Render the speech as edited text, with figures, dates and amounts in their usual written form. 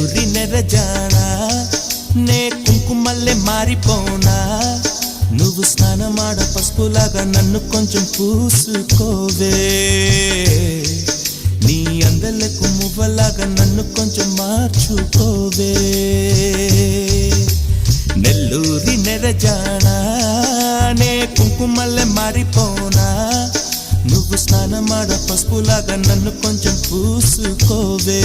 నెల్లూరి నెరజానా నే కుంకుమల్లే మారిపోనా నువ్వు స్నానమాడ పసుపులాగా నన్ను కొంచెం పూసుకోవే నీ అందలకు మువ్వలాగా నన్ను కొంచెం మార్చుకోవే నెల్లూరి నెరజానా నే కుంకుమల్లే మారిపోనా నువ్వు స్నానమాడ పసుపులాగా నన్ను కొంచెం పూసుకోవే